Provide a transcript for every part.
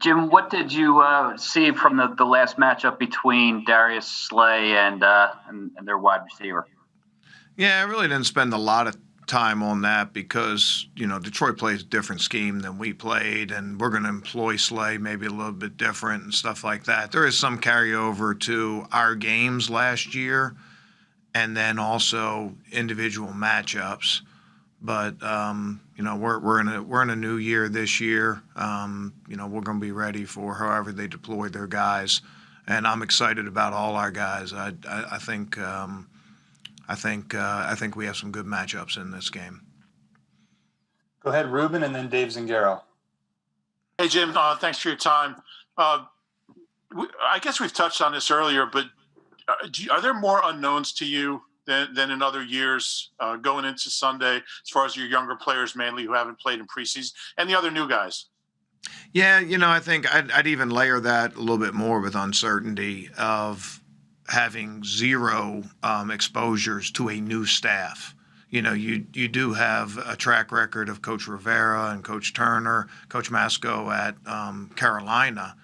Jim, what did you see from the last matchup between Darius Slay and their wide receiver? Yeah, I really didn't spend a lot of time on that because, Detroit plays a different scheme than we played, and we're going to employ Slay maybe a little bit different and stuff like that. There is some carryover to our games last year and then also individual matchups. But we're in a new year this year. We're going to be ready for however they deploy their guys, and I'm excited about all our guys. I think we have some good matchups in this game. Go ahead, Ruben, and then Dave Zingaro. Hey, Jim. Thanks for your time. I guess we've touched on this earlier, but are there more unknowns to you than in other years going into Sunday, as far as your younger players mainly who haven't played in preseason, and the other new guys? Yeah, I think I'd even layer that a little bit more with uncertainty of having zero exposures to a new staff. You do have a track record of Coach Rivera and Coach Turner, Coach Masco at Carolina.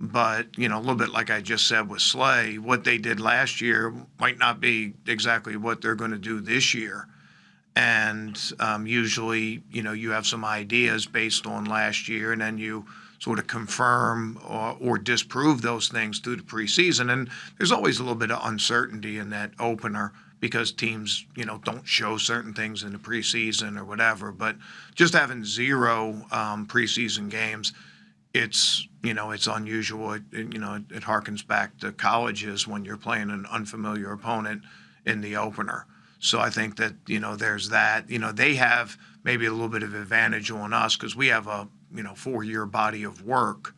But, a little bit like I just said with Slay, what they did last year might not be exactly what they're going to do this year. And usually, you have some ideas based on last year, and then you sort of confirm or disprove those things through the preseason. And there's always a little bit of uncertainty in that opener because teams, don't show certain things in the preseason or whatever. But just having zero preseason games, it's unusual. It harkens back to colleges when you're playing an unfamiliar opponent in the opener. So I think that, there's that. They have maybe a little bit of advantage on us because we have a, 4-year body of work,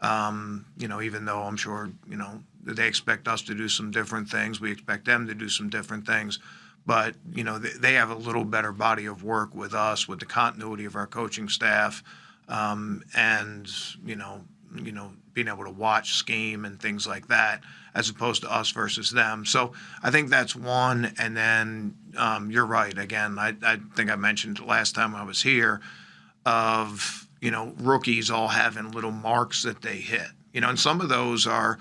even though I'm sure, they expect us to do some different things. We expect them to do some different things. But, they have a little better body of work with us, with the continuity of our coaching staff, and, being able to watch scheme and things like that, as opposed to us versus them. So I think that's one. And then you're right. Again, I think I mentioned last time I was here of, rookies all having little marks that they hit, and some of those are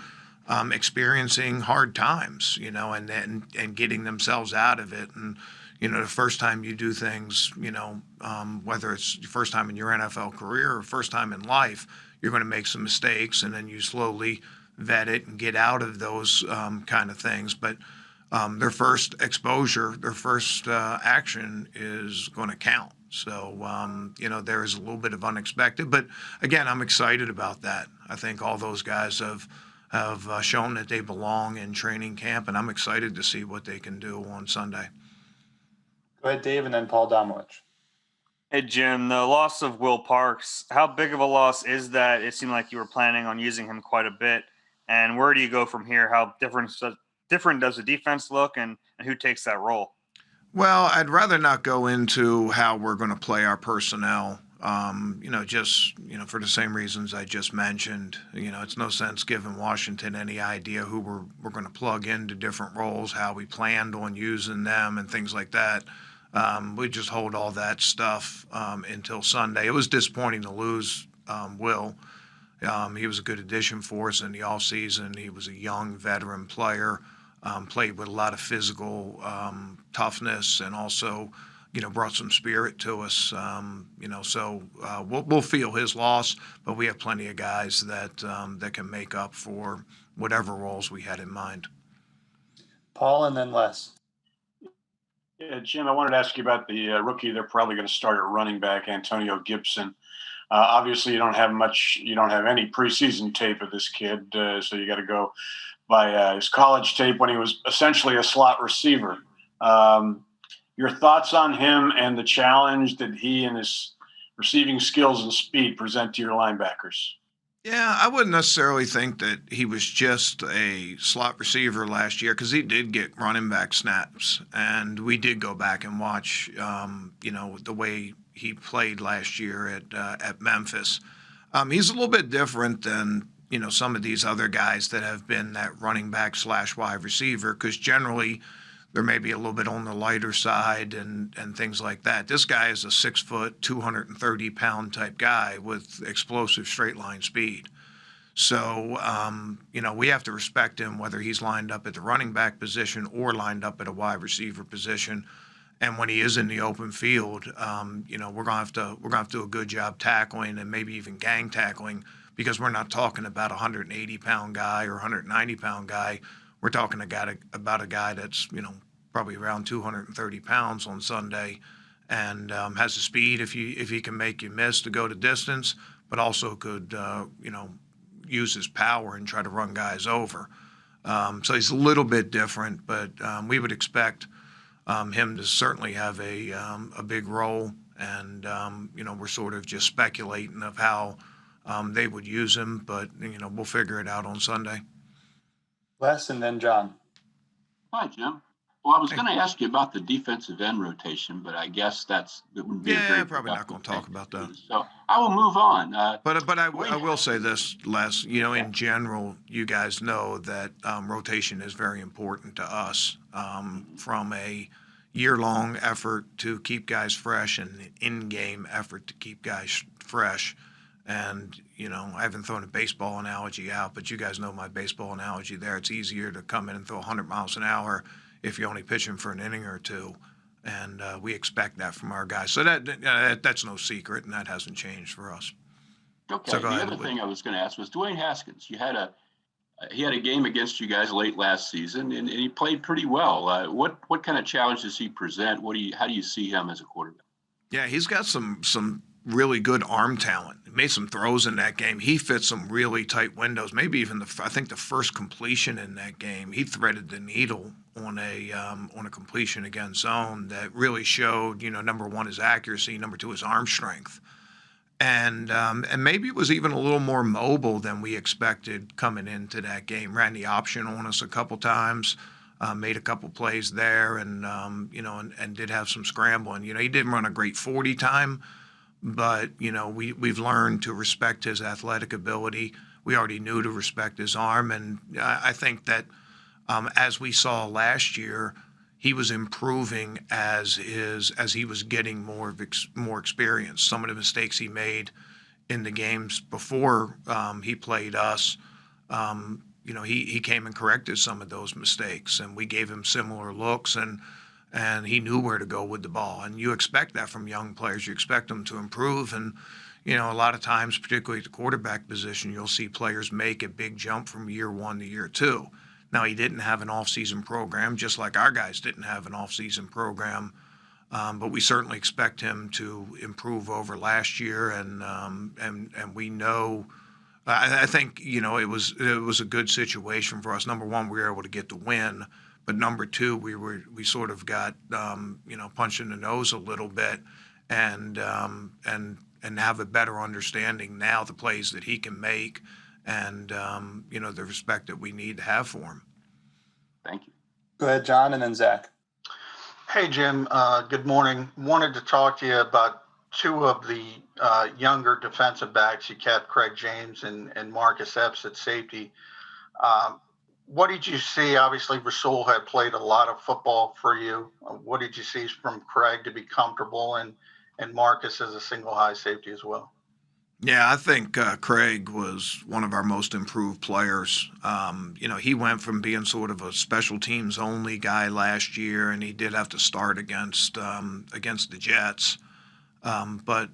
experiencing hard times, and getting themselves out of it. And, the first time you do things, whether it's your first time in your NFL career or first time in life, you're going to make some mistakes, and then you slowly vet it and get out of those kind of things. But their first exposure, their first action is going to count. So, there is a little bit of unexpected. But, again, I'm excited about that. I think all those guys have shown that they belong in training camp, and I'm excited to see what they can do on Sunday. Go ahead, Dave, and then Paul Domowitch. Hey, Jim, the loss of Will Parks, how big of a loss is that? It seemed like you were planning on using him quite a bit. And where do you go from here? How different does the defense look, and who takes that role? Well, I'd rather not go into how we're going to play our personnel, for the same reasons I just mentioned. It's no sense giving Washington any idea who we're going to plug into different roles, how we planned on using them and things like that. We just hold all that stuff until Sunday. It was disappointing to lose Will. He was a good addition for us in the offseason. He was a young veteran player, played with a lot of physical toughness, and also, brought some spirit to us. So we'll feel his loss, but we have plenty of guys that can make up for whatever roles we had in mind. Paul, and then Les. Yeah, Jim, I wanted to ask you about the rookie they're probably going to start at running back, Antonio Gibson. Obviously, you don't have any preseason tape of this kid, so you got to go by his college tape when he was essentially a slot receiver. Your thoughts on him and the challenge that he and his receiving skills and speed present to your linebackers? Yeah, I wouldn't necessarily think that he was just a slot receiver last year because he did get running back snaps, and we did go back and watch, the way he played last year at Memphis. He's a little bit different than some of these other guys that have been that running back / wide receiver, because generally they're maybe a little bit on the lighter side and things like that. This guy is a 6 foot, 230 pound type guy with explosive straight line speed. So, we have to respect him whether he's lined up at the running back position or lined up at a wide receiver position. And when he is in the open field, we're gonna have to do a good job tackling and maybe even gang tackling, because we're not talking about a 180 pound guy or 190 pound guy. We're talking about a guy that's probably around 230 pounds on Sunday, and has the speed if he can make you miss to go to distance, but also could use his power and try to run guys over. So he's a little bit different, but we would expect him to certainly have a big role, and we're sort of just speculating of how they would use him, but we'll figure it out on Sunday. Les and then John. Hi, Jim. Well, I was going to ask you about the defensive end rotation, but I guess that wouldn't be a very probably not going to talk about that. So I will move on. But I will say this, Les. In general, you guys know that rotation is very important to us, from a year-long effort to keep guys fresh and an in-game effort to keep guys fresh. And, I haven't thrown a baseball analogy out, but you guys know my baseball analogy there. It's easier to come in and throw 100 miles an hour if you're only pitching for an inning or two. And we expect that from our guys. So that's no secret, and that hasn't changed for us. Okay. So the other thing I was going to ask was Dwayne Haskins. He had a game against you guys late last season, and he played pretty well. What kind of challenge does he present? How do you see him as a quarterback? Yeah, he's got some really good arm talent. He made some throws in that game. He fit some really tight windows. Maybe even the first completion in that game, he threaded the needle on a completion against zone that really showed, number one, his accuracy, number two, his arm strength. And maybe it was even a little more mobile than we expected coming into that game. Ran the option on us a couple times, made a couple plays there, and and did have some scrambling. He didn't run a great 40 time, but we've learned to respect his athletic ability. We already knew to respect his arm, and I think that as we saw last year, he was improving as he was getting more experience. Some of the mistakes he made in the games before he played us, he came and corrected some of those mistakes, and we gave him similar looks, and he knew where to go with the ball. And you expect that from young players. You expect them to improve, and a lot of times, particularly at the quarterback position, you'll see players make a big jump from year one to year two. Now, he didn't have an off-season program, just like our guys didn't have an off-season program, but we certainly expect him to improve over last year, and we know. I think it was a good situation for us. Number one, we were able to get the win, but number two, we sort of got punched in the nose a little bit, and have a better understanding now the plays that he can make, and the respect that we need to have for him. Thank you. Go ahead, John, and then Zach. Hey, Jim. Good morning. Wanted to talk to you about two of the younger defensive backs. You kept Craig James and Marcus Epps at safety. What did you see? Obviously, Rasul had played a lot of football for you. What did you see from Craig to be comfortable, and Marcus as a single high safety as well? Yeah, I think Craig was one of our most improved players. He went from being sort of a special teams only guy last year, and he did have to start against the Jets. But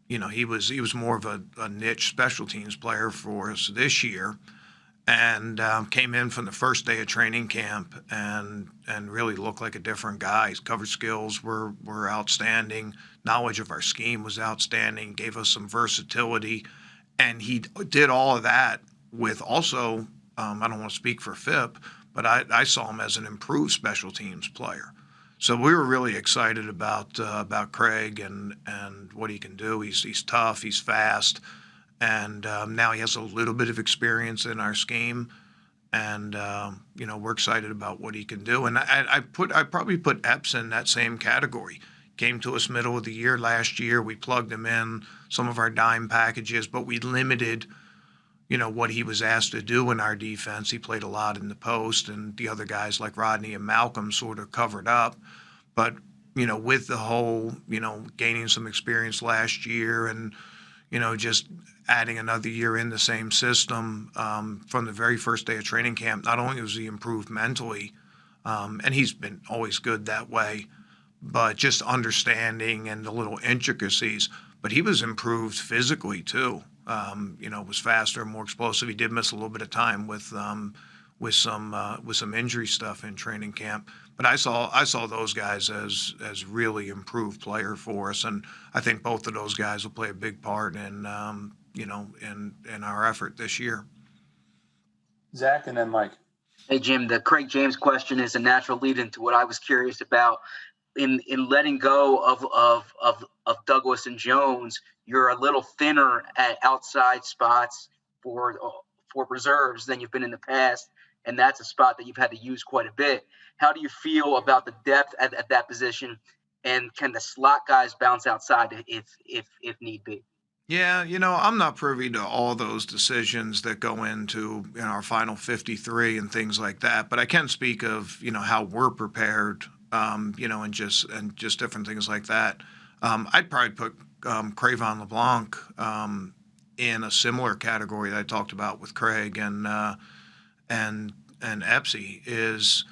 he was more of a niche special teams player for us this year, and came in from the first day of training camp and really looked like a different guy. His coverage skills were outstanding. Knowledge of our scheme was outstanding. Gave us some versatility, and he did all of that with also. I don't want to speak for FIP, but I saw him as an improved special teams player. So we were really excited about Craig and what he can do. He's tough. He's fast. And now he has a little bit of experience in our scheme, and we're excited about what he can do. And I probably put Epps in that same category. Came to us middle of the year last year. We plugged him in some of our dime packages, but we limited what he was asked to do in our defense. He played a lot in the post, and the other guys like Rodney and Malcolm sort of covered up. But, with the whole, gaining some experience last year and, just adding another year in the same system from the very first day of training camp, not only was he improved mentally, and he's been always good that way, but just understanding and the little intricacies. But he was improved physically too. Was faster, more explosive. He did miss a little bit of time with some injury stuff in training camp. But I saw those guys as really improved player for us, and I think both of those guys will play a big part in in our effort this year. Zach and then Mike. Hey Jim, the Craig James question is a natural lead into what I was curious about. In letting go of Douglas and Jones, you're a little thinner at outside spots for reserves than you've been in the past, and that's a spot that you've had to use quite a bit. How do you feel about the depth at that position, and can the slot guys bounce outside if need be? Yeah, I'm not privy to all those decisions that go into our final 53 and things like that, but I can speak of how we're prepared. And just different things like that. I'd probably put Cravon LeBlanc in a similar category that I talked about with Craig and Epsy. Is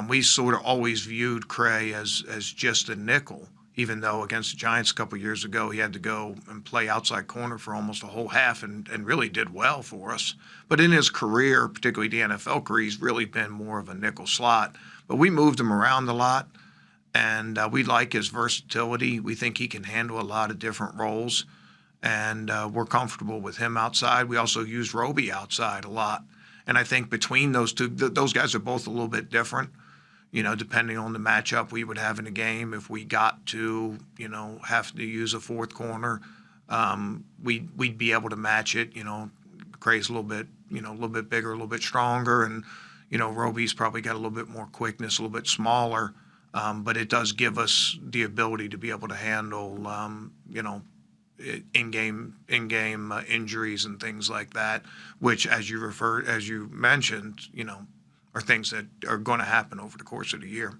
we sort of always viewed Cray as just a nickel, even though against the Giants a couple of years ago he had to go and play outside corner for almost a whole half and really did well for us. But in his career, particularly the NFL career, he's really been more of a nickel slot. But we moved him around a lot, and we like his versatility. We think he can handle a lot of different roles, and we're comfortable with him outside. We also use Roby outside a lot. And I think between those two, those guys are both a little bit different, depending on the matchup we would have in a game. If we got to, have to use a fourth corner, we'd be able to match it. Cray's a little bit bigger, a little bit stronger, and Roby's probably got a little bit more quickness, a little bit smaller, but it does give us the ability to be able to handle, in-game injuries and things like that, which, as you mentioned, are things that are going to happen over the course of the year.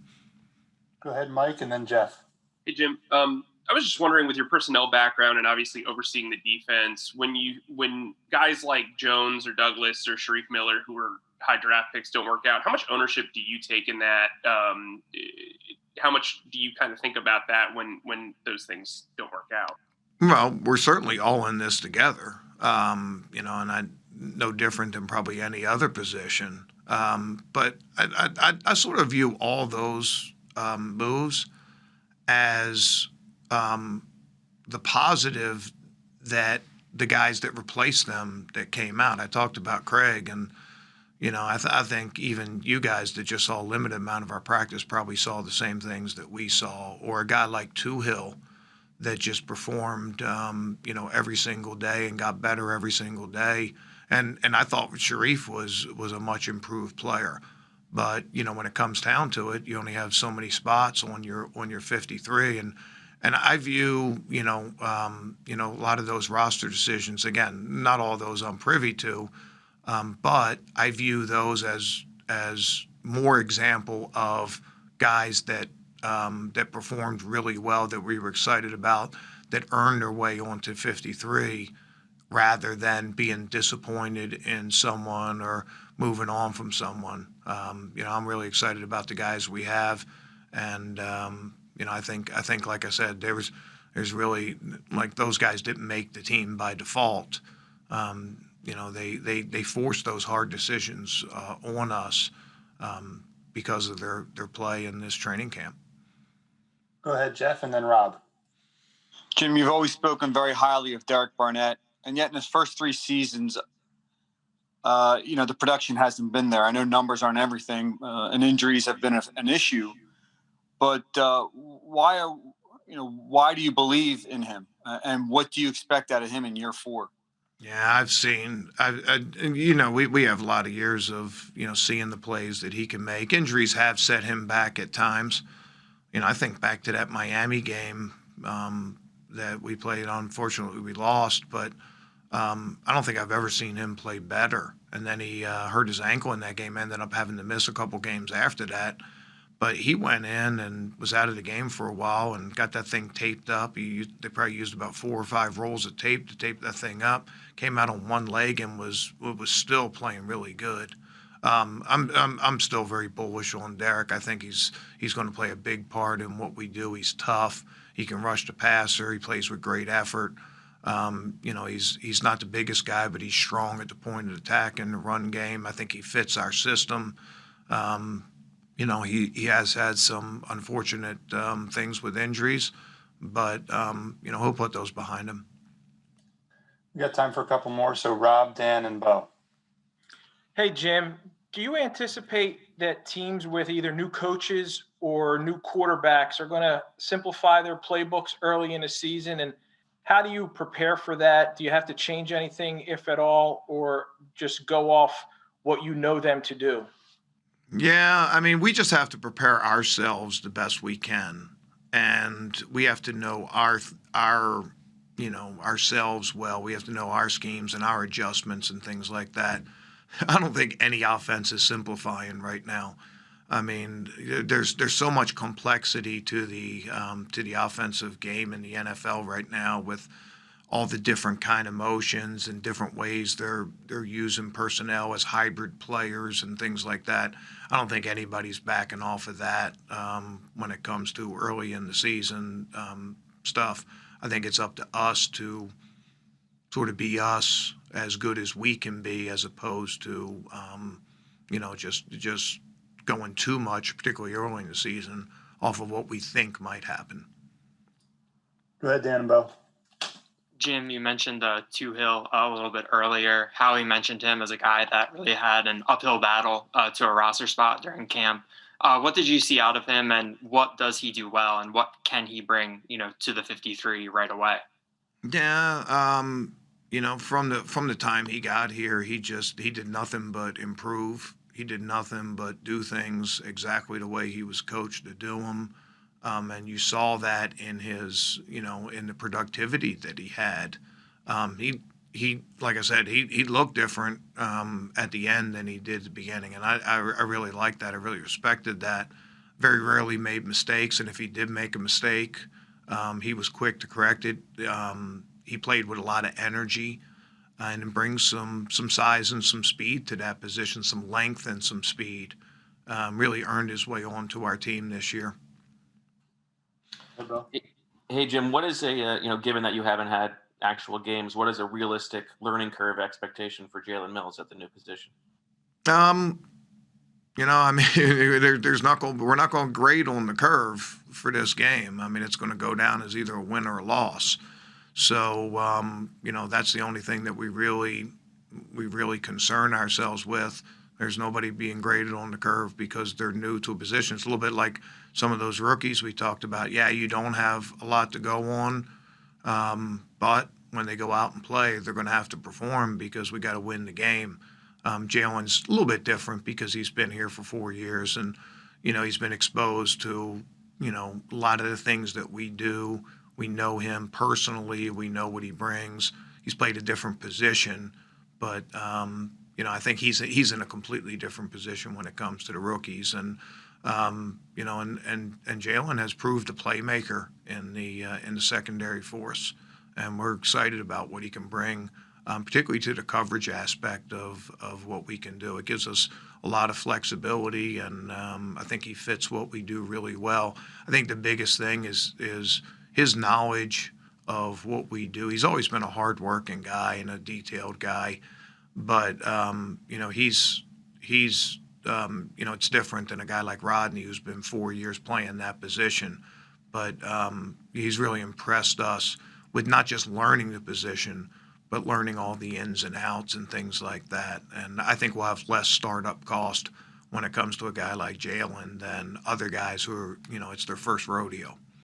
Go ahead, Mike, and then Jeff. Hey, Jim. I was just wondering, with your personnel background and obviously overseeing the defense, when guys like Jones or Douglas or Sharif Miller, who are high draft picks, don't work out, how much ownership do you take in that? How much do you kind of think about that when those things don't work out? Well, we're certainly all in this together, and I no different than probably any other position. But I sort of view all those moves as the positive that the guys that replaced them that came out. I talked about Craig, and I think even you guys that just saw a limited amount of our practice probably saw the same things that we saw. Or a guy like Tuhill that just performed, every single day and got better every single day. And I thought Sharif was a much improved player. But, when it comes down to it, you only have so many spots on your 53. And I view, a lot of those roster decisions, again, not all of those I'm privy to, but I view those as more example of guys that performed really well, that we were excited about, that earned their way onto 53, rather than being disappointed in someone or moving on from someone. I'm really excited about the guys we have, and I think like I said, there's really, like, those guys didn't make the team by default. They forced those hard decisions on us because of their play in this training camp. Go ahead, Jeff, and then Rob. Jim, you've always spoken very highly of Derek Barnett, and yet in his first 3 seasons, the production hasn't been there. I know numbers aren't everything, and injuries have been an issue, but why do you believe in him, and what do you expect out of him in year 4? Yeah, we have a lot of years of, seeing the plays that he can make. Injuries have set him back at times. I think back to that Miami game that we played. Unfortunately, we lost, but I don't think I've ever seen him play better. And then he hurt his ankle in that game, ended up having to miss a couple games after that. But he went in and was out of the game for a while and got that thing taped up. They probably used about 4 or 5 rolls of tape to tape that thing up. Came out on one leg and was still playing really good. I'm still very bullish on Derek. I think he's going to play a big part in what we do. He's tough. He can rush the passer. He plays with great effort. He's not the biggest guy, but he's strong at the point of attack in the run game. I think he fits our system. He has had some unfortunate things with injuries, but he'll put those behind him. We got time for a couple more. So Rob, Dan, and Bo. Hey, Jim, do you anticipate that teams with either new coaches or new quarterbacks are going to simplify their playbooks early in the season? And how do you prepare for that? Do you have to change anything, if at all, or just go off what you know them to do? Yeah, I mean, we just have to prepare ourselves the best we can, and we have to know ourselves well. We have to know our schemes and our adjustments and things like that. I don't think any offense is simplifying right now. I mean, there's so much complexity to the offensive game in the NFL right now, with all the different kind of motions and different ways they're using personnel as hybrid players and things like that. I don't think anybody's backing off of that when it comes to early in the season stuff. I think it's up to us to sort of be us, as good as we can be, as opposed to just going too much, particularly early in the season, off of what we think might happen. Go ahead, Dan and Bo. Jim, you mentioned Hill a little bit earlier. Howie mentioned him as a guy that really had an uphill battle to a roster spot during camp. What did you see out of him, and what does he do well, and what can he bring, to the 53 right away? Yeah, from the time he got here, he did nothing but improve. He did nothing but do things exactly the way he was coached to do them. And you saw that in his, in the productivity that he had. He like I said, he looked different at the end than he did at the beginning. And I really liked that. I really respected that. Very rarely made mistakes. And if he did make a mistake, he was quick to correct it. He played with a lot of energy and brings some size and some speed to that position, some length and some speed. Really earned his way onto our team this year. Hey, Jim, what is given that you haven't had actual games, what is a realistic learning curve expectation for Jalen Mills at the new position? We're not going to grade on the curve for this game. I mean, it's going to go down as either a win or a loss. So, that's the only thing that we really concern ourselves with. There's nobody being graded on the curve because they're new to a position. It's a little bit like some of those rookies we talked about. Yeah, you don't have a lot to go on, but when they go out and play, they're going to have to perform because we got to win the game. Jalen's a little bit different because he's been here for 4 years, and he's been exposed to a lot of the things that we do. We know him personally. We know what he brings. He's played a different position, but I think he's in a completely different position when it comes to the rookies, and Jalen has proved a playmaker in the secondary force, and we're excited about what he can bring, particularly to the coverage aspect of what we can do. It gives us a lot of flexibility, and I think he fits what we do really well. I think the biggest thing is his knowledge of what we do. He's always been a hardworking guy and a detailed guy. But, he's it's different than a guy like Rodney, who's been 4 years playing that position. But he's really impressed us with not just learning the position, but learning all the ins and outs and things like that. And I think we'll have less startup cost when it comes to a guy like Jalen than other guys who are, it's their first rodeo.